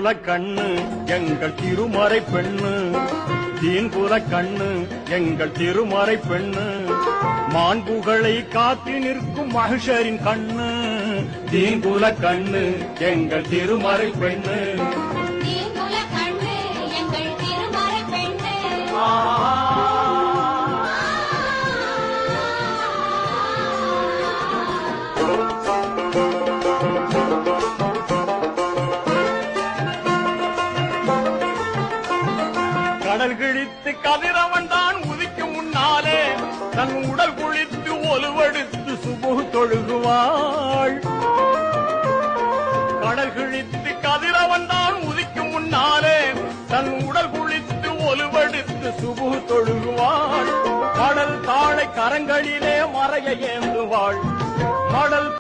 தீன்புல கண்ணு எங்கள் திருமறை பெண்ணு, தீன்புல கண்ணு எங்கள் திருமறை பெண்ணு, மாண்புகளை காத்து நிற்கும் மகிஷரின் கண்ணு, தீன்புல கண்ணு எங்கள் திருமறை பெண்ணு. கடல் கிழித்து கதிரவன் தான் உதிக்கும் முன்னாலே தன் உடல் குளித்து ஒலுவெடுத்து சுபு தொழுகுவாள். கடல் கிழித்து கதிரவன் தான் உதிக்கும் முன்னாலே தன் உடல் குளித்து ஒலுவெடுத்து சுபு தொழுகுவாள். கடல் தாழை கரங்களிலே மறைய ஏந்துவாள். கடல்